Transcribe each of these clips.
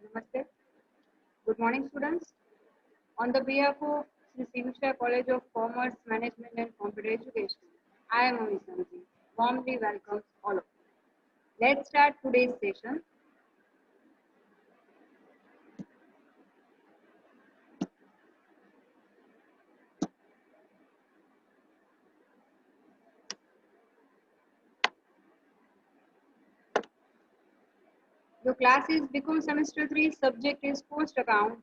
Namaste. Good morning, students. On the behalf of Sri Sivisha College of Commerce, Management and Computer Education, I am Ami Sanji. Warmly welcomes all of you. Let's start today's session. Your class is BCom Semester 3, subject is Post Account.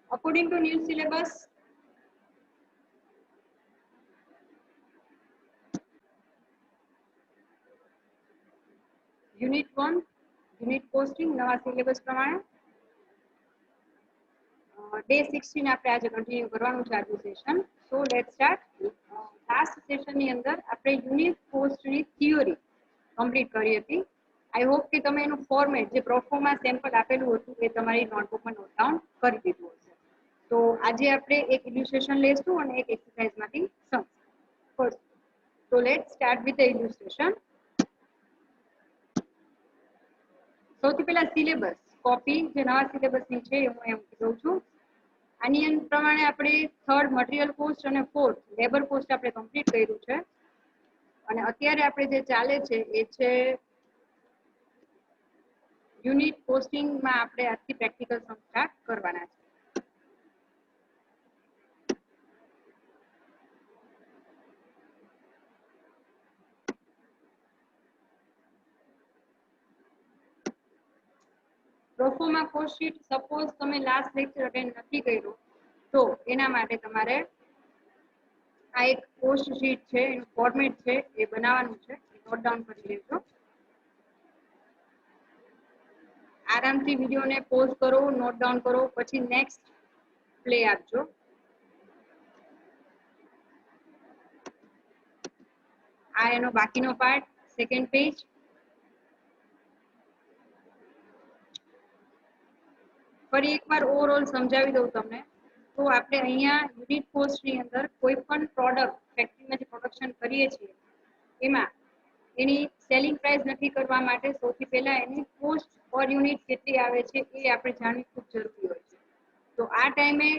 According to new syllabus, Unit 1, Unit Posting, નવા syllabus પ્રમાણે day 16 આપણે આજે continue કરવાનું છે આજનું સેશન. So let's start. Last સેશનની અંદર આપણે યુનિટ પોસ્ટની થિયરી કમ્પ્લીટ કરી હતી. આઈ હોપ કે તમે એનું ફોર્મેટ જે પ્રોફોર્મા સેમ્પલ આપેલું હતું એ તમારી નોટબુકમાં નોટ ડાઉન કરી દીધું હશે. તો આજે આપણે એક ઇલ્યુસ્ટ્રેશન લેશું અને એક એક્સરસાઇઝમાંથી સમજીશું. તો લેટ્સ સ્ટાર્ટ વિથ ધ ઇલ્યુસ્ટ્રેશન. સૌથી પહેલા સિલેબસ કોપી જે નવા સિલેબસની છે એ હું એમ કહું છું. આની પ્રમાણે આપણે થર્ડ મટીરિયલ કોસ્ટ અને ફોર્થ લેબર કોસ્ટ આપણે કમ્પ્લીટ કર્યું છે અને અત્યારે આપણે જે ચાલે છે એ છે યુનિટ પોસ્ટિંગમાં આપણે આજથી પ્રેક્ટિકલ સમ સ્ટાર્ટ કરવાના છે. પ્રોફોર્મા કોસ્ટ શીટ સપોઝ તમે લાસ્ટ લેક્ચર અટેન્ડ નથી કર્યો તો એના માટે તમારે આ એક પોસ્ટ શીટ છે એનું ફોર્મેટ છે એ બનાવવાનું છે, નોટ ડાઉન કરી લેજો. આરામથી વિડીયોને પોઝ કરો, નોટ ડાઉન કરો, પછી નેક્સ્ટ પ્લે આપજો. આ એનો બાકીનો પાર્ટ, સેકન્ડ પેજ. ફરી એકવાર ઓવરઓલ સમજાવી દઉં તમને. તો આપણે અહીંયા યુનિટ કોસ્ટની અંદર કોઈ પણ પ્રોડક્ટ ફેક્ટરીમાં જે પ્રોડક્શન કરીએ છીએ એમાં એની સેલિંગ પ્રાઇસ નક્કી કરવા માટે સૌથી પહેલા એની કોસ્ટ પર યુનિટ કેટલી આવે છે એ આપણે જાણવી ખૂબ જરૂરી હોય છે. તો આ ટાઈમે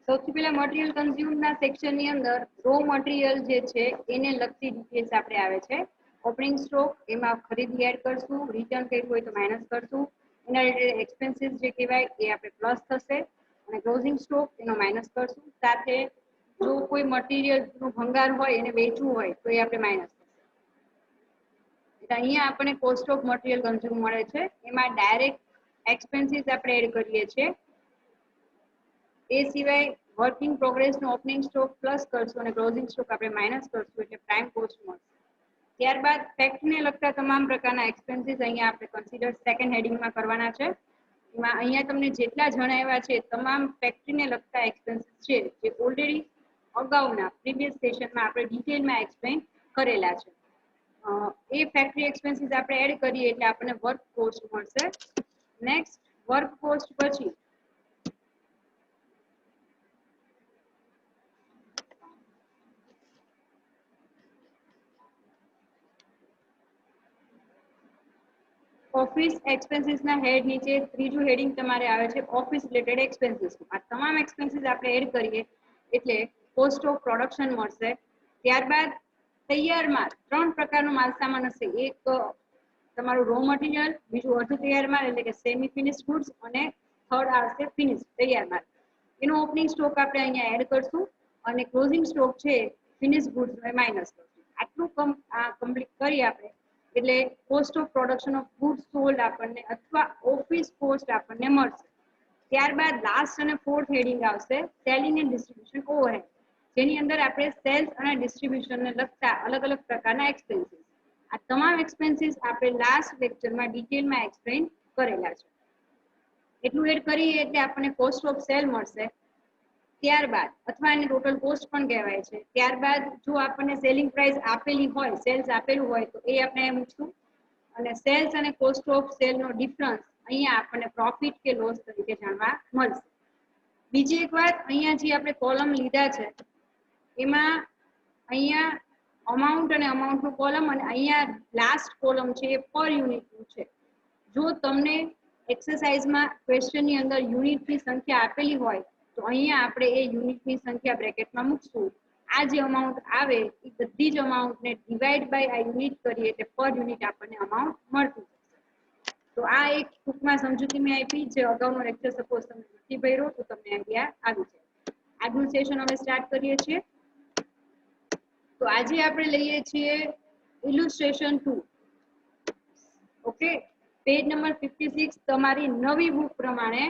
સૌથી પહેલા મટીરિયલ કન્ઝ્યુમના સેક્શનની અંદર રો મટીરિયલ જે છે એને લગતી ડિટેલ્સ આપણે આવે છે. ઓપનિંગ સ્ટોક એમાં ખરીદી એડ કરશું, રિટર્ન કર્યું હોય તો માઇનસ કરશું, એના રિલેટેડ એક્સપેન્સીસ જે કહેવાય એ આપણે પ્લસ થશે અને ક્લોઝિંગ સ્ટોક એનો માઇનસ કરશું. સાથે જો કોઈ મટીરિયલનું ભંગાર હોય એને વેચવું હોય તો એ આપણે માઇનસ થશે. એટલે અહીંયા આપણને કોસ્ટ ઓફ મટીરિયલ કન્ઝ્યુમ મળે છે. એમાં ડાયરેક્ટ એક્સપેન્સીસ આપણે એડ કરીએ છીએ. એ સિવાય વર્કિંગ પ્રોગ્રેસનો ઓપનિંગ સ્ટોક પ્લસ કરશું અને ક્લોઝિંગ સ્ટોક આપણે માઇનસ કરશું એટલે પ્રાઇમ કોસ્ટ મળશે. ત્યારબાદ ફેક્ટરીને લગતા તમામ પ્રકારના એક્સપેન્સીસ અહીંયા આપણે કન્સિડર સેકન્ડ હેડિંગમાં કરવાના છે. એમાં અહીંયા તમને જેટલા જણાવ્યા છે તમામ ફેક્ટરીને લગતા એક્સપેન્સીસ છે જે ઓલરેડી અગાઉના પ્રીવિયસ સેશનમાં આપણે ડિટેલમાં એક્સપ્લેન કરેલા છે. એ ફેક્ટરી એક્સપેન્સીસ આપણે એડ કરીએ એટલે આપણને વર્ક કોસ્ટ મળશે. નેક્સ્ટ વર્ક કોસ્ટ પછી ઓફિસ એક્સપેન્સીસના હેડ નીચે ત્રીજું હેડિંગ તમારે આવે છે ઓફિસ રિલેટેડ એક્સપેન્સીસ. આ તમામ એક્સપેન્સીસ આપણે એડ કરીએ એટલે કોસ્ટ ઓફ પ્રોડક્શન મળશે. ત્યારબાદ તૈયાર માલ, ત્રણ પ્રકારનો માલ સામાન હશે. એક તમારું રો મટીરિયલ, બીજું અર્ધ તૈયાર માલ એટલે કે સેમી ફિનિશ ગુડ્સ અને થર્ડ આવશે ફિનિશ તૈયાર માલ. એનો ઓપનિંગ સ્ટોક આપણે અહીંયા એડ કરશું અને ક્લોઝિંગ સ્ટોક છે ફિનિશ ગુડ્સનો માઇનસ કરશું. આટલું કમ્પ્લીટ કરી આપણે એટલે cost of production of goods sold આપણને અથવા ઓફિસ કોસ્ટ આપણને મળશે. ત્યારબાદ લાસ્ટ અને ફોર્થ હેડિંગ આવશે સેલિંગ એન્ડ ડિસ્ટ્રીબ્યુશન ઓવરહેડ, જેની અંદર આપણે સેલ્સ અને ડિસ્ટ્રીબ્યુશનને લગતા અલગ અલગ પ્રકારના એક્સપેન્સીસ, આ તમામ એક્સપેન્સીસ આપણે લાસ્ટ લેક્ચરમાં ડિટેલમાં એક્સપ્લેન કરેલા છે. એટલું એડ કરીએ એટલે આપણને કોસ્ટ ઓફ સેલ મળશે. ત્યારબાદ અથવા એને ટોટલ કોસ્ટ પણ કહેવાય છે. ત્યારબાદ જો આપણને સેલિંગ પ્રાઇસ આપેલી હોય, સેલ્સ આપેલું હોય તો એ આપણે મૂકશું અને સેલ્સ અને કોસ્ટ ઓફ સેલનો ડિફરન્સ અહીંયા આપણને પ્રોફિટ કે લોસ તરીકે જાણવા મળશે. બીજી એક વાત, અહીંયા જે આપણે કોલમ લીધા છે એમાં અહીંયા અમાઉન્ટ અને અમાઉન્ટનું કોલમ અને અહીંયા લાસ્ટ કોલમ છે એ પર યુનિટનું છે. જો તમને એક્સરસાઇઝમાં ક્વેશ્ચનની અંદર યુનિટની સંખ્યા આપેલી હોય તો અહીંયા આપણે એ યુનિટની સંખ્યા બ્રેકેટમાં મૂકશું. આ જે અમાઉન્ટ આવે એ બધી જ અમાઉન્ટને ડિવાઈડ બાય આ યુનિટ કરીએ એટલે પર યુનિટ આપણને અમાઉન્ટ મળતું જશે. તો આ એક ટૂંકમાં સમજૂતી મેં આપી. જે અગાઉનો લેક્ચર સપોઝ તમે નથી ભર્યો તો તમને આઈડિયા આવી જાય. આજનું સેશન હવે સ્ટાર્ટ કરીએ છીએ. તો આજે આપણે લઈએ છીએ ઇલુસ્ટ્રેશન 2. ઓકે, પેજ નંબર 56 તમારી નવી બુક પ્રમાણે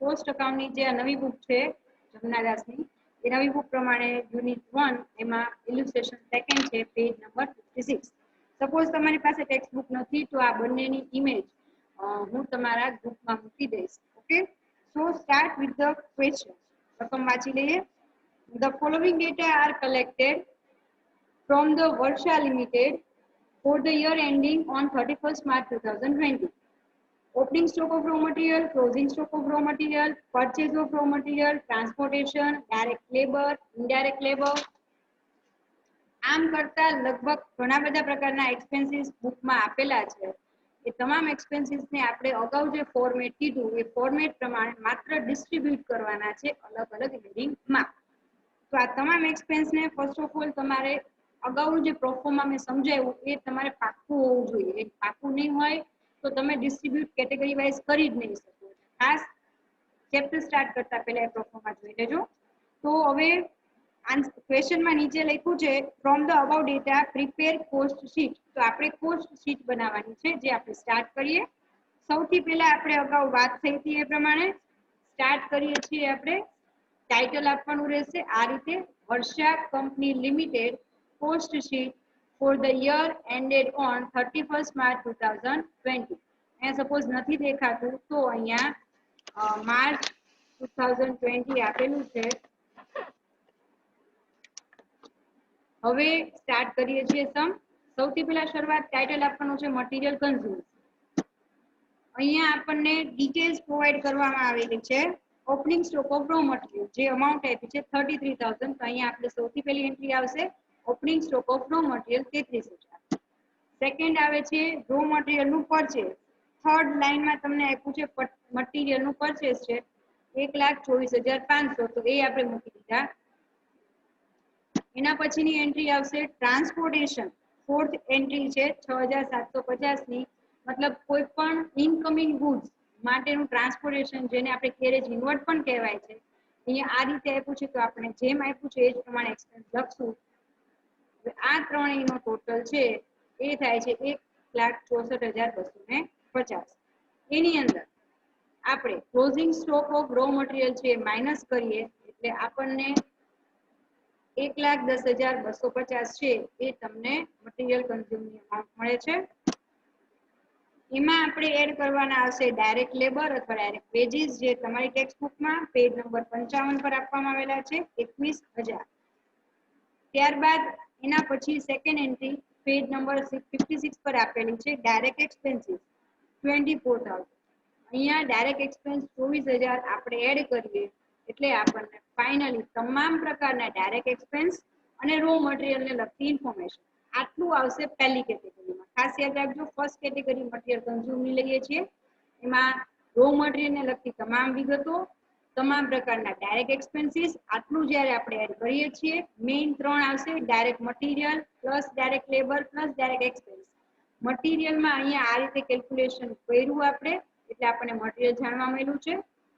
પોસ્ટ અકાઉન્ટની જે આ નવી બુક છે જમનાદાસની એ નવી બુક પ્રમાણે યુનિટ 1 એમાં ઇલુસ્ટ્રેશન સેકન્ડ છે પેજ નંબર 56. સપોઝ તમારી પાસે ટેક્સ્ટ બુક નથી તો આ બંનેની ઇમેજ હું તમારા ગ્રુપમાં મૂકી દઈશ. Okay, so start with the question. રકમ વાંચી લઈએ. The following data are collected from the Varsha Limited for the year ending on 31st March 2020. Opening stock of raw material, closing stock of raw material, purchase of raw material, transportation, direct labor, indirect labor. આમ કરતા લગભગ ઘણા બધા પ્રકારના expenses બુકમાં આપેલા છે. એ તમામ એક્સપેન્સીસને આપણે અગાઉ જે ફોર્મેટ કીધું એ ફોર્મેટ પ્રમાણે માત્ર ડિસ્ટ્રીબ્યુટ કરવાના છે અલગ અલગ હેડિંગમાં. તો આ તમામ એક્સપેન્સને ફર્સ્ટ ઓફ ઓલ તમારે અગાઉનું જે પ્રોફોર્મા મેં સમજાવ્યું એ તમારે પાક્કું હોવું જોઈએ. એ પાક્કું નહીં હોય તો તમે ડિસ્ટ્રીબ્યુટ કેટેગરી વાઇઝ કરી જ નહીં શકો. ખાસ ચેપ્ટર સ્ટાર્ટ કરતા પહેલા એ પ્રોફોર્મા જોઈ લેજો. તો હવે ક્વેશ્ચનમાં નીચે લખ્યું છે from the about data prepare cost sheet. તો આપણે કોસ્ટ શીટ બનાવવાની છે જે આપણે સ્ટાર્ટ કરીએ. સૌથી પહેલા આપણે અગાઉ વાત થઈ હતી એ પ્રમાણે સ્ટાર્ટ કરીએ છીએ. આપણે ટાઇટલ આપવાનું રહેશે આ રીતે, Varsha company limited cost sheet for the year ended on 31st March 2020. અહીંયા સપોઝ નથી દેખાતું તો અહીંયા માર્ચ 2020 આપેલું છે. હવે સ્ટાર્ટ કરીએ છીએ સમ. સૌથી પહેલા શરૂઆત ટાઇટલ આપવાનું છે મટીરિયલ કન્ઝ્યુમ. અહીંયા આપણને ડિટેલ્સ પ્રોવાઈડ કરવામાં આવેલી છે. Opening stock of raw material જે અમાઉન્ટ આપી છે 33,000. તો અહીંયા આપણે સૌથી પહેલી એન્ટ્રી આવશે opening stock of raw material 33,000. Second આવે છે રો મટીરિયલ નું પરચેસ. થર્ડ લાઈનમાં તમને આપ્યું છે મટીરિયલ નું પરચેસ છે 1,24,500. તો એ આપણે મૂકી દીધા. એના પછીની એન્ટ્રી આવશે ટ્રાન્સપોર્ટેશન. ફોર્થ એન્ટ્રી છે 6,750 ની. મતલબ કોઈ પણ ઇનકમિંગ ગુડ્સ માટેનું ટ્રાન્સપોર્ટેશન જેને આપણે કેરેજ ઇનવર્ટ પણ કહેવાય છે. અહીંયા આ રીતે આપ્યું છે તો આપણે જેમ આપ્યું છે એ જ પ્રમાણે એક્સપેન્સ લખશું. આ ત્રણેયનો ટોટલ છે એ થાય છે 1,64,250. એની અંદર આપણે closing stock of raw material છે માઇનસ કરીએ એટલે આપણને 1,10,250 છે એ તમને મટીરિયલ કન્ઝ્યુમની અમાઉન્ટ મળે છે. એમાં આપણે એડ કરવાના આવશે ડાયરેક્ટ લેબર અથવા ડાયરેક્ટ વેજીસ જે તમારી ટેક્સ્ટ બુકમાં પેજ નંબર 55 પર આપવામાં આવેલા છે 21,000. ત્યારબાદ એના પછી સેકન્ડ એન્ટ્રી પેજ નંબર 56 પર આપેલી છે ડાયરેક્ટ એક્સપેન્સીસ 24,000. અહીંયા ડાયરેક્ટ એક્સપેન્સ 24,000 આપણે એડ કરીએ એટલે આપણને ફાઇનલી તમામ પ્રકારના ડાયરેક્ટ એક્સપેન્સ અને રો મટીરિયલને લગતી ઇન્ફોર્મેશન આટલું આવશે પહેલી કેટેગરીમાં. ખાસ યાદ રાખજો ફર્સ્ટ કેટેગરી મટીરિયલ કન્ઝ્યુમની લઈએ છીએ. એમાં રો મટીરિયલને લગતી તમામ વિગતો, તમામ પ્રકારના ડાયરેક્ટ એક્સપેન્સીસ આટલું જ્યારે આપણે એડ કરીએ છીએ મેઇન ત્રણ આવશે direct material plus direct labour plus direct expense. મટીરિયલમાં અહીંયા આ રીતે કેલ્ક્યુલેશન કર્યું આપણે એટલે આપણને મટીરિયલ જાણવા મળ્યું છે.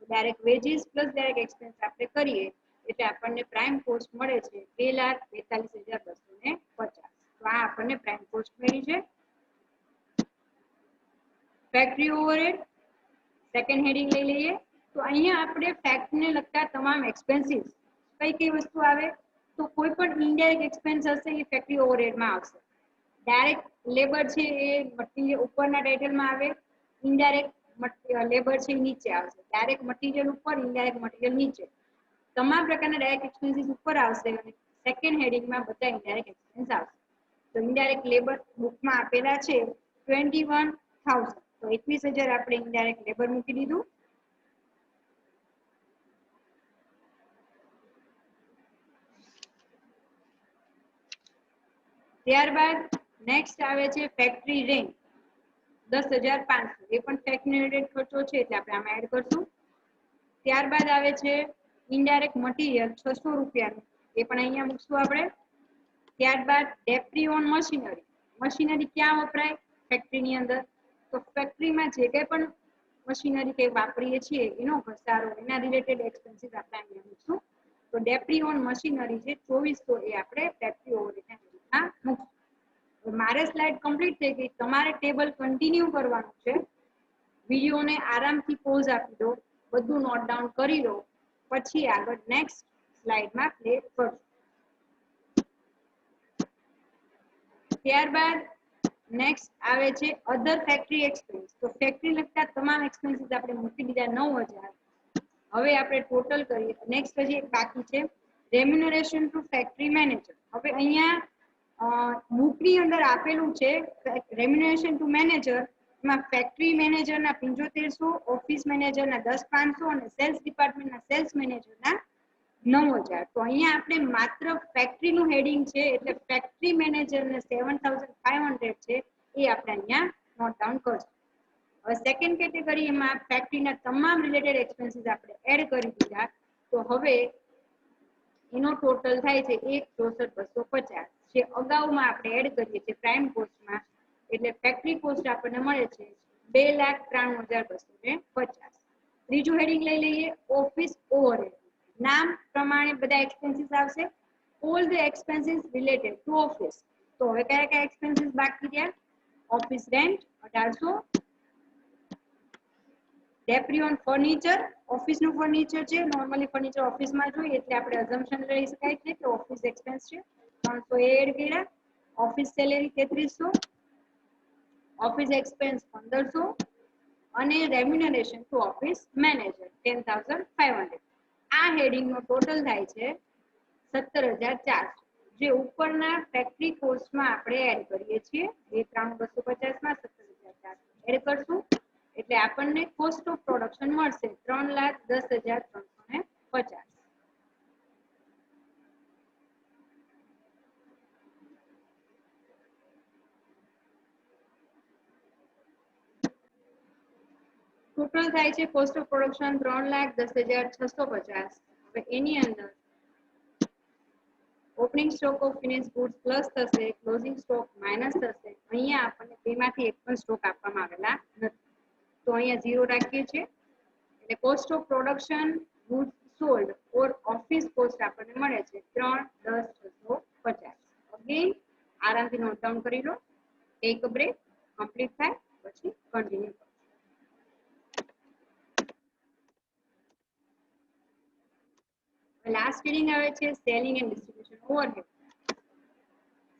Direct veggies plus direct expense આપણે કરીએ એટલે આપણને પ્રાઇમ કોસ્ટ મળે છે 2,42,250. તો આ આપણને પ્રાઇમ કોસ્ટ મળી છે. ફેક્ટરી ઓવરહેડ સેકન્ડ હેડિંગ લઈ લઈએ. તો અહીંયા આપણે ફેક્ટરીને લગતા તમામ એક્સપેન્સીસ કઈ કઈ વસ્તુ આવે તો કોઈ પણ ઇનડાયરેક્ટ એક્સપેન્સ હશે એ ફેક્ટરી ઓવરહેડમાં આવશે. ડાયરેક્ટ લેબર છે એ મટીરિયલ ઉપરના ટાઇટલમાં આવે, ઇનડાયરેક્ટ લેબર છે નીચે આવશે. ડાયરેક્ટ મટીરિયલ ઉપર, ઇનડાયરેક્ટ મટીરિયલ નીચે. તમામ પ્રકારના ડાયરેક્ટ એક્સપેન્સીસ ઉપર આવશે અને સેકન્ડ હેડિંગમાં બધા ઇનડાયરેક્ટ એક્સપેન્સ આવશે. તો ઇનડાયરેક્ટ લેબર બુકમાં આપેલા છે 21,000. તો 21,000 આપણે ઇનડાયરેક્ટ લેબર મૂકી દીધું. ત્યારબાદ નેક્સ્ટ આવે છે ફેક્ટરી રેન્ટ 10,500, એ પણ ફેક્ટરી રિલેટેડ ખર્ચો છે એટલે આપણે આમાં એડ કરશું. ત્યારબાદ આવે છે ઇનડાયરેક્ટ મટીરિયલ 600 રૂપિયાનું, એ પણ અહીંયા મૂકશું આપણે. ત્યારબાદ ડેપ્રી ઓન મશીનરી, મશીનરી ક્યાં વપરાય? ફેક્ટરીની અંદર. તો ફેક્ટરીમાં જે કંઈ પણ મશીનરી કે વાપરીએ છીએ એનો ઘસારો, એના રિલેટેડ એક્સપેન્સીસ આપણે અહીંયા મૂકશું. તો ડેપ્રી ઓન મશીનરી છે 2400, એ આપણે ફેક્ટરી ઓવરહેડના હેડિંગમાં મૂકશું. મારે સ્લાઇડ કમ્પ્લીટ થઈ ગઈ. તમારે ટેબલ કન્ટિન્યુ કરવાનું છે. વિડીયોને આરામથી પોઝ આપી દો, બધું નોટ ડાઉન કરી લો, પછી આગળ નેક્સ્ટ સ્લાઇડમાં પ્લે કરજો. ત્યારબાદ નેક્સ્ટ આવે છે અધર ફેક્ટરી એક્સપેન્સ. તો ફેક્ટરી લગતા તમામ એક્સપેન્સીસ આપણે મૂકી દીધા 9000. હવે આપણે ટોટલ કરીએ. નેક્સ્ટ પછી એક બાકી છે રેમ્યુનરેશન ટુ ફેક્ટરી મેનેજર. હવે અહીંયા બુકની અંદર આપેલું છે રેમ્યુનરેશન ટુ મેનેજર, એમાં ફેક્ટરી મેનેજરના 7500, ઓફિસ મેનેજરના 10500 અને સેલ્સ ડિપાર્ટમેન્ટના સેલ્સ મેનેજરના 9000. તો અહીંયા આપણે માત્ર ફેક્ટરીનું હેડિંગ છે એટલે ફેક્ટરી મેનેજરને 7500 છે, એ આપણે અહીંયા નોટ ડાઉન કરશું. હવે સેકન્ડ કેટેગરી એમાં ફેક્ટરીના તમામ રિલેટેડ એક્સપેન્સીસ આપણે એડ કરી દીધા. તો હવે એનો ટોટલ થાય છે 1,64,250, જે અગાઉમાં આપણે એડ કરીએ છીએ પ્રાઇમ કોસ્ટમાં. એટલે ફેક્ટરી કોસ્ટ આપણને મળે છે 2,93,250. ત્રીજું હેડિંગ લઈ લઈએ ઓફિસ ઓવરહેડ. નામ પ્રમાણે બધા એક્સપેન્સીસ આવશે. All the expenses related to office. તો હવે કયા કયા એક્સપેન્સીસ બાકી રહ્યા? Office rent 1800, depre on furniture, ઓફિસનું ફર્નિચર છે, નોર્મલી ફર્નિચર ઓફિસમાં જોઈએ એટલે આપણે અઝમ્પશન લઈ શકાય છે કે ઓફિસ એક્સપેન્સ છે, 300 એડ કર્યા. ઓફિસ સેલેરી 3300, ઓફિસ એક્સપેન્સ 1500 અને રેમ્યુનરેશન ટુ ઓફિસ મેનેજર 10,500. આ હેડિંગનો ટોટલ થાય છે 17,400, જે ઉપરના ફેક્ટરી કોસ્ટમાં આપણે એડ કરીએ છીએ. 2,93,250 માં 17,400 એડ કરશું એટલે આપણને કોસ્ટ ઓફ પ્રોડક્શન મળશે 3,10,350. ટોટલ થાય છે કોસ્ટ ઓફ પ્રોડક્શન 3,10,650. હવે એની અંદર opening stock of finished goods plus થશે, ક્લોઝિંગ સ્ટોક માઇનસ થશે. અહીંયા આપણને બેમાંથી એક પણ સ્ટોક આપવામાં આવેલા નથી, તો અહીંયા 0 રાખીએ છીએ. એટલે cost of production goods sold or office cost આપણને મળે છે 3,10,650. અગેન આરામથી નોટ ડાઉન કરી લો. એક બ્રેક કમ્પ્લીટ થાય પછી કન્ટિન્યુ કરો. લાસ્ટ હેડિંગ આવે છે selling and distribution overhead.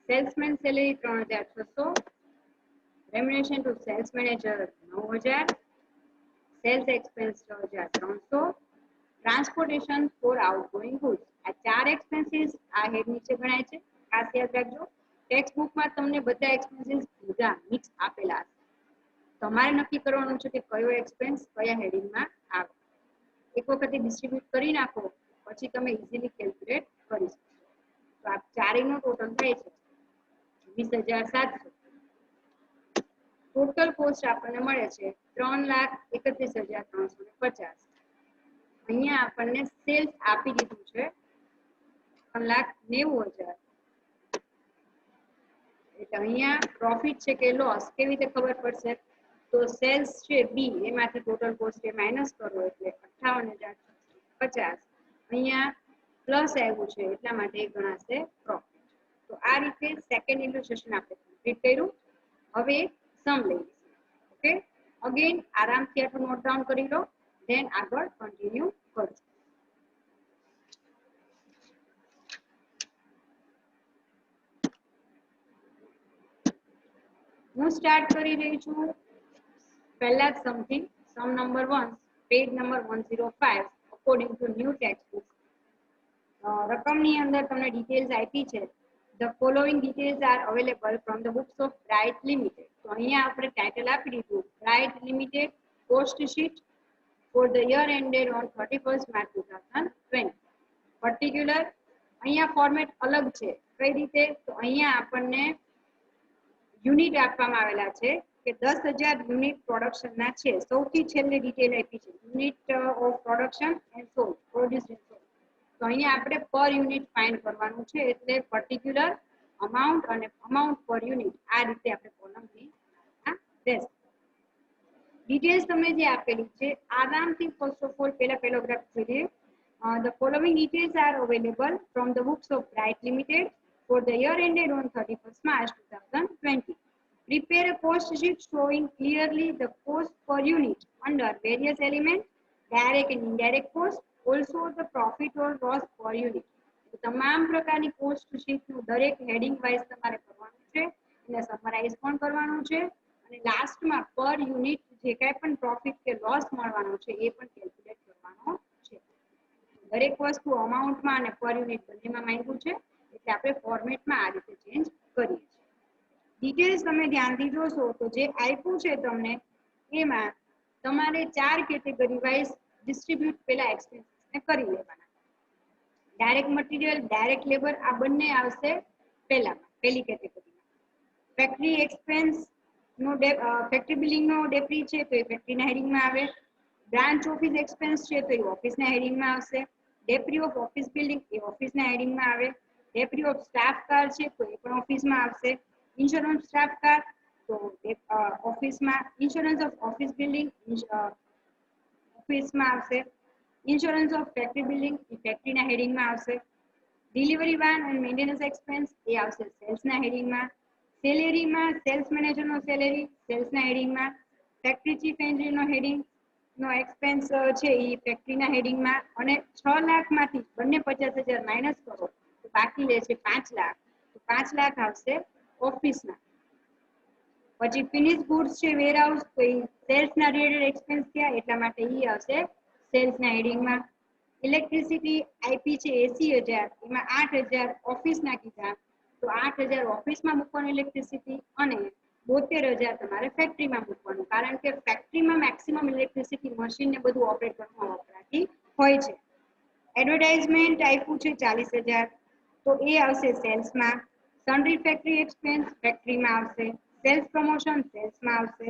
Salesman salary 3,600, remuneration to sales manager 9,000, sales expense 6,300, transportation for outgoing goods. આ 4 એક્સપેન્સીસ આ હેડ નીચે ગણાય છે. ખાસ યાદ રાખજો, ટેક્સ્ટ બુકમાં તમને બધા એક્સપેન્સીસ ભેગા મિક્સ આપેલા હશે. તમારે નક્કી કરવાનું છે કે કયો એક્સપેન્સ કયા હેડિંગમાં આવે. એક વખતે ડિસ્ટ્રીબ્યુટ કરી નાખો પછી તમે ઇઝીલી કેલ્ક્યુલેટ કરી શકો. તો આ ચારેયનો ટોટલ થાય છે 20,700. ટોટલ કોસ્ટ આપણને મળે છે 3,31,350. અહીંયા આપણને સેલ્સ આપી દીધું છે 3,90,000. એટલે અહીંયા પ્રોફિટ છે કે લોસ કેવી રીતે ખબર પડશે? તો સેલ્સ છે બી, એમાંથી ટોટલ કોસ્ટ એ માઇનસ કરો એટલે 58,650. અહીંયા પ્લસ આવ્યું છે એટલા માટે એ ગણાશે પ્રોફિટ. તો આ રીતે સેકન્ડ ઇલસ્ટ્રેશન આપણે કમ્પ્લીટ કર્યું. હવે સમ લઈ લઈશું. ઓકે, અગેન આરામથી આટલું નોટ ડાઉન કરી લો, ધેન આગળ કન્ટિન્યુ કરજો. હું સ્ટાર્ટ કરી રહી છું પહેલા જ something. Sum number 1, page number 105 according to new textbook. રકમની અંદર તમને ડિટેલ્સ આપી છે. The following details are available from the books of Bright Limited. તો અહીંયા આપણે ટાઇટલ આપી દીધું Bright Limited cost sheet for the year ended on 31st March 2020. Particular અહીંયા ફોર્મેટ અલગ છે કઈ રીતે? તો અહીંયા આપણને યુનિટ આપવામાં આવેલા છે કે 10,000 યુનિટ પ્રોડક્શનના છે. સૌથી છેલ્લે ડિટેલ આપી છે unit of production and sold produce and sold. તો અહીંયા આપણે પર યુનિટ ફાઇન્ડ કરવાનું છે, એટલે પર્ટિક્યુલર અમાઉન્ટ અને અમાઉન્ટ પર યુનિટ આ રીતે આપણે કોલમ બી રહેશે. ડિટેલ્સ તમને જે આપેલી છે આરામથી ફર્સ્ટ ઓફ ઓલ પહેલા પેરેગ્રાફ જોઈએ. The following details are available from the books of Bright Limited for the year ended on 31st March 2020. Prepare a cost sheet showing clearly the cost per unit under various elements, direct and indirect cost, also the profit or loss per unit. તમામ પ્રકારની cost શીટનું દરેક heading wise તમારે કરવાનું છે, એને summarise પણ કરવાનું છે અને લાસ્ટમાં પર યુનિટ જે કાંઈ પણ પ્રોફિટ કે લોસ મળવાનો છે એ પણ કેલ્ક્યુલેટ કરવાનો છે. દરેક વસ્તુ અમાઉન્ટમાં અને પર યુનિટ બંનેમાં માંગ્યું છે, એટલે આપણે ફોર્મેટમાં આ રીતે ચેન્જ કરીએ છીએ. ડિટેલ્સ તમે ધ્યાનથી જોશો તો જે આપ્યું છે તમને એમાં તમારે 4 કેટેગરી વાઇઝ ડિસ્ટ્રીબ્યુટ પેલા એક્સપેન્સીસને કરી લેવાના. ડાયરેક્ટ મટીરિયલ, ડાયરેક્ટ લેબર આ બંને આવશે પહેલી કેટેગરીમાં. ફેક્ટરી એક્સપેન્સ નો ફેક્ટરી બિલિંગ નો ડેપ્રી છે તો એ ફેક્ટરીના હેડિંગમાં આવે. બ્રાન્ચ ઓફિસ એક્સપેન્સ છે તો એ ઓફિસના હેડિંગમાં આવશે. ડેપ્રી ઓફ ઓફિસ બિલ્ડિંગ એ ઓફિસના હેડિંગમાં આવે. ડેપ્રી ઓફ સ્ટાફ કાર છે તો એ પણ ઓફિસમાં આવશે. ઇન્સ્યોરન્સ સ્ટાફ કાર તો ઓફિસમાં. ઇન્સ્યોરન્સ ઓફ ઓફિસ બિલ્ડિંગ ઓફિસમાં આવશે. ઇન્સ્યોરન્સ ઓફ ફેક્ટરી બિલ્ડિંગ એ ફેક્ટરીના હેડિંગમાં આવશે. Delivery van and maintenance expense એ આવશે સેલ્સના હેડિંગમાં. સેલેરીમાં સેલ્સ મેનેજરનો સેલેરી સેલ્સના હેડિંગમાં. ફેક્ટરી ચીફ એન્જિનનો હેડિંગ નો એક્સપેન્સ છે એ ફેક્ટરીના હેડિંગમાં. અને 6 લાખમાંથી બંને 50,000 માઇનસ કરો તો બાકી રહે છે 5 લાખ. તો 5 લાખ આવશે ઓફિસના. પછી ફિનિશ ગુડ્સ છે વેરહાઉસ તો એ સેલ્સના રિલેટેડ એક્સપેન્સ થયા એટલા માટે એ આવશે સેલ્સના હેડિંગમાં. ઇલેક્ટ્રિસિટી આઈપી છે 80,000 એમાં 8,000 ઓફિસના કીધા તો 8,000 ઓફિસમાં મૂકવાનું ઇલેક્ટ્રિસિટી અને 72,000 તમારે ફેક્ટરીમાં મૂકવાનું, કારણ કે ફેક્ટરીમાં મેક્સિમમ ઇલેક્ટ્રિસિટી મશીન ને બધું ઓપરેટ કરવામાં વપરાતી હોય છે. એડવર્ટાઇઝમેન્ટ આપ્યું છે 40,000 તો એ આવશે સેલ્સમાં. સન્ડ્રી ફેક્ટરી એક્સપેન્સ ફેક્ટરીમાં આવશે. સેલ્સ પ્રમોશન સેલ્સમાં આવશે.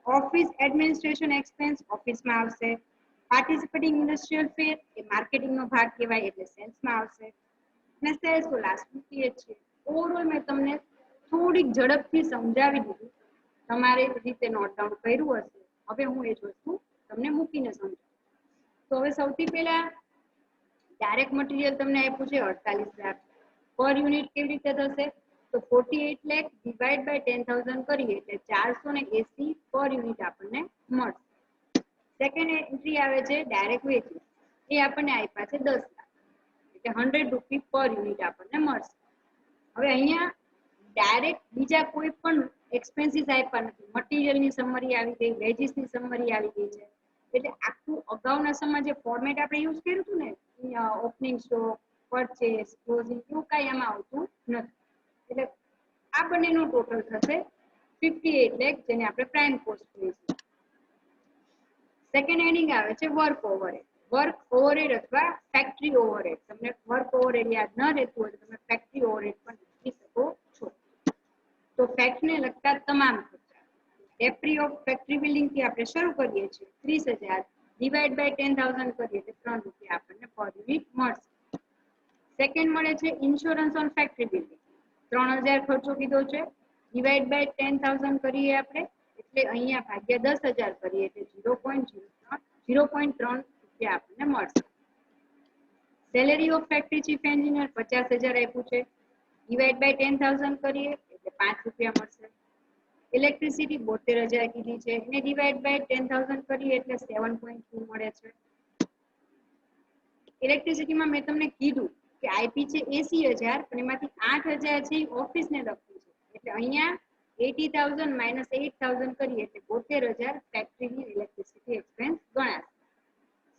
ઓફિસ એડમિનિસ્ટ્રેશન એક્સપેન્સ ઓફિસમાં આવશે. પાર્ટિસિપેટિંગ ઇન્ડસ્ટ્રીયલ ફેર એ માર્કેટિંગનો ભાગ કહેવાય એટલે સેલ્સમાં આવશે. અને સેલ્સ તો લાસ્ટમાં છે. ઓવરઓલ મેં તમને થોડીક ઝડપથી સમજાવી દીધું, તમારે રીતે નોટ ડાઉન કર્યું હશે. હવે હું એ જ વસ્તુ તમને મૂકીને સમજાવું. તો હવે સૌથી પહેલા ડાયરેક્ટ મટીરિયલ તમને આપ્યું છે 48 લાખ. પર યુનિટ કેવી રીતે થશે? તો 48 લાખ ડિવાઇડ બાય 10,000 કરીએ એટલે 480 પર યુનિટ આપણને મળશે. સેકન્ડ એન્ટ્રી આવે છે ડાયરેક્ટ વેજીસ, એ આપણને આપ્યા છે 10 લાખ એટલે 100 રૂપી પર યુનિટ આપણને મળશે. હવે અહીંયા ડાયરેક્ટ બીજા કોઈ પણ એક્સપેન્સીસ આપ્યા નથી. મટીરિયલની સમરી આવી ગઈ, વેજીસની સમરી આવી ગઈ છે. એટલે આખું અગાઉના સમયમાં જે ફોર્મેટ આપણે યુઝ કર્યું હતું ને ઓપનિંગ સ્ટોક, પરચેસ, ક્લોઝિંગ એવું કાંઈ એમાં આવતું નથી. એટલે આ બંનેનું ટોટલ થશે 58 લાખ જેને આપણે પ્રાઇમ કોસ્ટ કહીએ છીએ. સેકન્ડ હેડિંગ આવે છે વર્ક ઓવરહેડ. વર્ક ઓવરહેડ અથવા ફેક્ટરી ઓવરહેડ. તમને વર્ક ઓવરહેડ યાદ ન રહેતું હોય તો તમે ફેક્ટરી ઓવરહેડ પણ લખી શકો છો. તો ફેક્ટરીને લગતા તમામ ખર્ચા. ડેપ્રી ઓફ ફેક્ટરી બિલ્ડિંગ થી આપણે શરૂ કરીએ છીએ 30,000 ડિવાઇડ બાય 10,000 કરીએ એટલે 3 રૂપિયા આપણને પર યુનિટ મળશે. સેકન્ડ મળે છે ઇન્સ્યોરન્સ ઓન ફેક્ટરી બિલ્ડિંગ. 3,000 ખર્ચો કીધો છે, ડિવાઇડ બાય 10,000 કરીએ આપણે એટલે અહીંયા ભાગ્યા 10,000 કરીએ એટલે 0.3 રૂપિયા આપણને મળશે. Salary of factory chief engineer 50,000 આપ્યું છે, ડિવાઇડ બાય 10,000 કરીએ એટલે 5 રૂપિયા મળશે. ઇલેક્ટ્રિસિટી 72,000 કીધી છે એને ડિવાઇડ બાય 10,000 કરીએ એટલે 7.2 મળે છે. ઇલેક્ટ્રિસિટીમાં મેં તમને કીધું કે આઈપી છે 80,000 પણ એમાંથી 8,000 છે ઓફિસને લગતું છે એટલે અહીંયા 80,000 માઇનસ 8,000 કરીએ એટલે 72,000 ફેક્ટરીની ઇલેક્ટ્રિસિટી એક્સપેન્સ ગણાશે.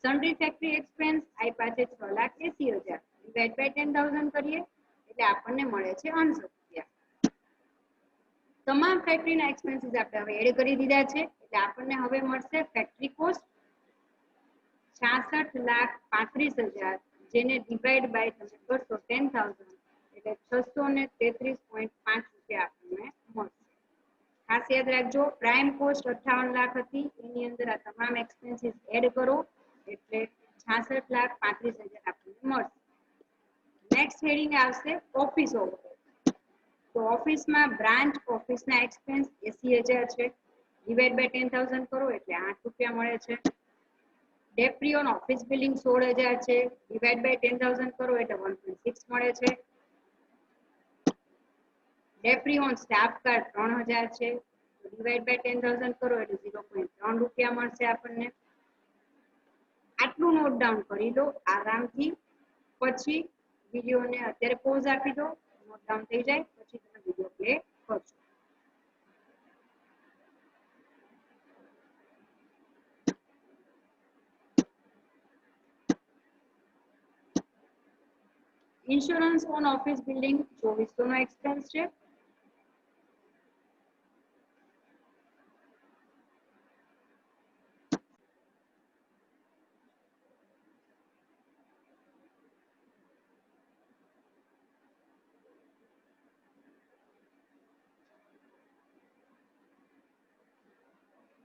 સન્ડ્રી ફેક્ટરી એક્સપેન્સ આપ્યા છે 6,80,000 ડિવાઇડ બાય 10,000 કરીએ એટલે આપણને મળે છે 69 રૂપિયા. તમામ ફેક્ટરીના એક્સપેન્સીસ આપણે હવે એડ કરી દીધા છે એટલે આપણને હવે મળશે ફેક્ટરી કોસ્ટ 66,35,000 જેને ડિવાઇડ બાય તમે કરશો 10,000 એટલે 633.5 રૂપિયા આપણને મળશે. ખાસ યાદ રાખજો, પ્રાઇમ કોસ્ટ 58 લાખ હતી, એની અંદર આ તમામ એક્સપેન્સીસ એડ કરો એટલે 66,35,000 આપણને મળશે. નેક્સ્ટ હેડિંગ આવશે ઓફિસ ઓવરહેડ. તો ઓફિસમાં બ્રાન્ચ ઓફિસના એક્સપેન્સ 80,000 છે, ડિવાઇડ બાય 10,000 કરો એટલે 8 રૂપિયા મળે છે. ડેપ્રી ઓન ઓફિસ બિલ્ડિંગ 16,000 છે, ડિવાઇડ બાય 10,000 કરો એટલે 1.6 મળે છે. ડેપ્રી ઓન સ્ટાફ કાર્ડ 3,000 છે, ડિવાઇડ બાય 10,000 કરો એટલે 0.3 રૂપિયા મળશે આપણને. આટલું નોટ ડાઉન કરી લો આરામથી, પછી વિડીયોને અત્યારે પોઝ આપી દો, નોટ ડાઉન થઈ જાય પછી તમે વિડીયો પ્લે કરજો. ઇન્સ્યોરન્સ ઓન ઓફિસ બિલ્ડિંગ 2400 નો એક્સપેન્સ છે.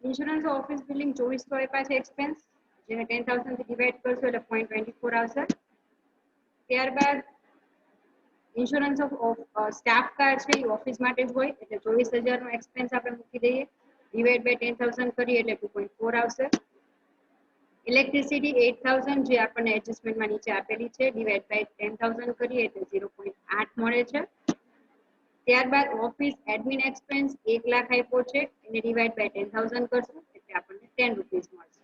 ઇન્સ્યોરન્સ ઓફિસ બિલ્ડિંગ 2400 આપ્યા છે એક્સપેન્સ, જેને 10,000 થી ડિવાઇડ કરશો એટલે 0.24 આવશે. ત્યારબાદ ઇન્સ્યોરન્સ ઓફ સ્ટાફ કાર્ડ છે એ ઓફિસ માટે જ હોય એટલે 24,000 નો એક્સપેન્સ આપણે મૂકી દઈએ, ડિવાઇડ બાય 10,000 કરીએ એટલે 2.4 આવશે. ઇલેક્ટ્રિસિટી 8,000 જે આપણને એડજસ્ટમેન્ટમાં નીચે આપેલી છે, ડિવાઇડ બાય 10,000 કરીએ એટલે 0.8 મળે છે. ત્યારબાદ ઓફિસ એડમિન એક્સપેન્સ 1 લાખ આપ્યો છે, એને ડિવાઇડ બાય 10,000 કરશું એટલે આપણને 10 રૂપીસ મળશે.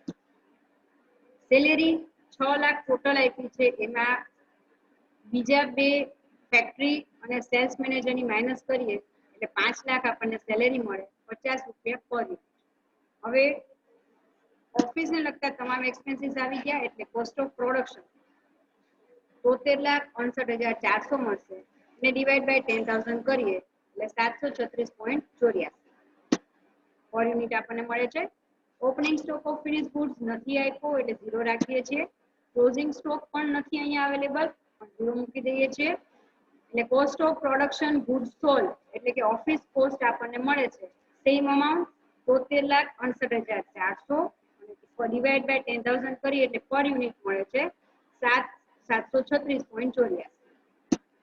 સેલેરી 6 લાખ ટોટલ આપી છે, એમાં બીજા બે ફેક્ટરી અને સેલ્સ મેનેજરની માઇનસ કરીએ એટલે 5 લાખ આપણને સેલેરી મળે, 50 રૂપિયા પર યુનિટ. હવે ઓફિસને લગતા તમામ એક્સપેન્સીસ આવી ગયા એટલે કોસ્ટ ઓફ પ્રોડક્શન 73,68,400 મળશે, ને ડિવાઇડ બાય 10,000 કરીએ એટલે 736.84 પર યુનિટ આપણને મળે છે. Opening stock of finish goods નથી આપ્યો એટલે 0 રાખીએ છીએ. ક્લોઝિંગ સ્ટોક પણ નથી અહીંયા અવેલેબલ, પણ 0 મૂકી દઈએ છીએ. એટલે cost of production goods sold એટલે કે ઓફિસ કોસ્ટ આપણને મળે છે સેમ અમાઉન્ટ 73,68,400 અને ડિવાઇડ બાય 10,000 કરીએ એટલે પર યુનિટ મળે છે 736.84.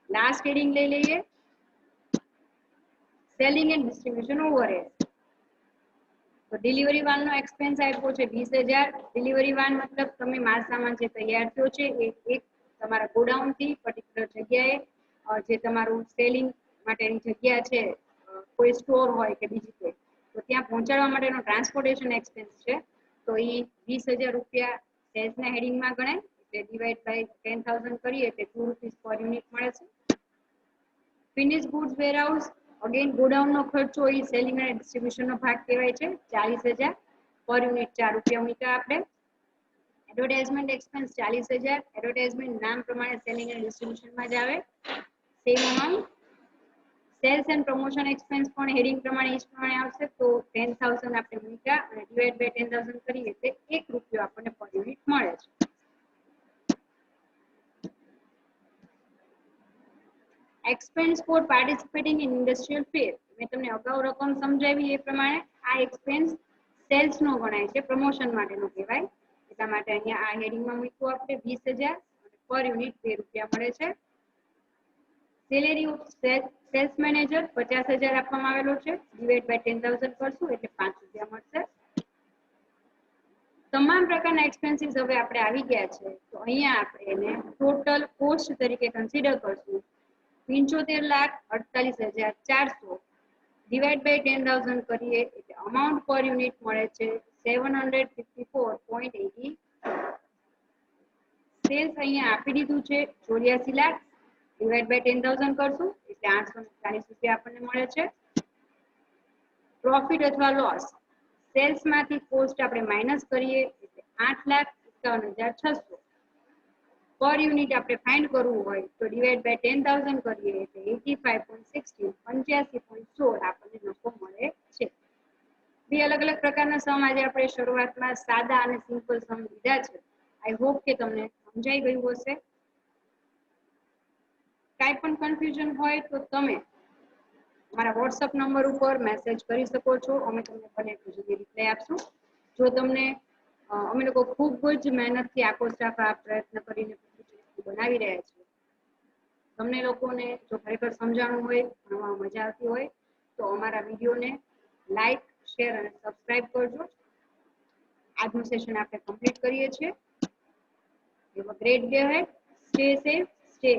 લાસ્ટ હેડિંગ લઈ લઈએ સેલિંગ એન્ડ ડિસ્ટ્રીબ્યુશન ઓવરહેડ. તો ડિલિવરી વાન નો એક્સપેન્સ આપ્યો છે 20,000. ડિલિવરી વાન મતલબ તમે માલ સામાન જે તૈયાર થયો છે એ એક તમારા ગોડાઉન થી પર્ટિક્યુલર જગ્યાએ જે તમારું સેલિંગ માટેની જગ્યા છે, કોઈ સ્ટોર હોય કે બીજી કોઈ, તો ત્યાં પહોંચાડવા માટેનો ટ્રાન્સપોર્ટેશન એક્સપેન્સ છે, તો એ 20,000 રૂપિયા સેલ્સના હેડિંગમાં ગણાય એટલે ડિવાઇડ બાય 10,000 કરીએ એટલે 2 રૂપીસ પર યુનિટ મળે છે. ફિનિશ ગુડ્સ વેરહાઉસ અગેન ગોડાઉનનો ખર્ચો એ સેલિંગ અને ડિસ્ટ્રીબ્યુશનનો ભાગ કહેવાય છે 40,000 પર યુનિટ 4 રૂપિયા મૂક્યા આપણે. એડવર્ટાઇઝમેન્ટ એક્સપેન્સ 40,000, એડવર્ટાઇઝમેન્ટ નામ પ્રમાણે સેલિંગ અને ડિસ્ટ્રીબ્યુશનમાં જ આવે same amount. Sales and promotion expense પણ હેડિંગ પ્રમાણે ઈચ પ્રમાણે આવશે, તો 10,000 આપણે મૂક્યા અને ડિવાઇડ બાય 10,000 કરીએ એટલે 1 રૂપિયો આપણને પર યુનિટ મળે છે. Expense for participating in industrial fair, મેં તમને અગાઉ રકમ સમજાવી એ પ્રમાણે આ એક્સપેન્સ સેલ્સ નો ગણાય છે, પ્રમોશન માટેનો કહેવાય, એટલા માટે અહીંયા આ હેડિંગમાં મૂક્યું આપણે 20,000 અને પર યુનિટ 2 રૂપિયા મળે છે. સેલેરી ઓફ સેલ્સ મેનેજર 50,000 આપવામાં આવેલો છે, ડિવાઇડ બાય 10,000 કરશું એટલે 5 રૂપિયા મળશે. તમામ પ્રકારના એક્સપેન્સીસ હવે આપણે આવી ગયા છે, તો અહીંયા આપણે એને ટોટલ કોસ્ટ તરીકે કન્સિડર કરશું 75,48,400 ડિવાઇડ બાય 10,000 કરીએ એટલે અમાઉન્ટ પર યુનિટ મળે છે 754.80. સેલ્સ અહીંયા આપી દીધું છે 84 લાખ, ડિવાઇડ બાય 10,000 કરશું એટલે 840 રૂપિયા આપણને મળે છે. પ્રોફિટ અથવા લોસ સેલ્સ માંથી કોસ્ટ આપણે માઇનસ કરીએ એટલે 8,51,600 પર યુનિટ આપણે ફાઇન્ડ કરવું હોય તો ડિવાઇડ બાય 10,000 કરીએ એટલે 85.16 85.16 આપણને નફો મળે છે. બે અલગ અલગ પ્રકારના સમ આજે આપણે શરૂઆતમાં સાદા અને સિમ્પલ સમ લીધા છે. આઈ હોપ કે તમને સમજાઈ ગયું હશે. કાંઈ પણ કન્ફ્યુઝન હોય તો તમે અમારા વોટ્સઅપ નંબર ઉપર મેસેજ કરી શકો છો, અમે તમને બને એટલું જલ્દી રિપ્લાય આપશું. જો તમને અમે લોકો ખૂબ જ મહેનતથી આખો સ્ટાફ આ પ્રયત્ન કરીને બનાવી રહ્યા છીએ. તમને લોકોને જો ખરેખર સમજાણું હોય, ભણવામાં મજા આવતી હોય તો અમારા વિડીયોને લાઈક, શેર અને સબસ્ક્રાઇબ કરજો. આજનું સેશન આપણે કમ્પ્લીટ કરીએ છીએ. Have a great day ahead. Stay safe, stay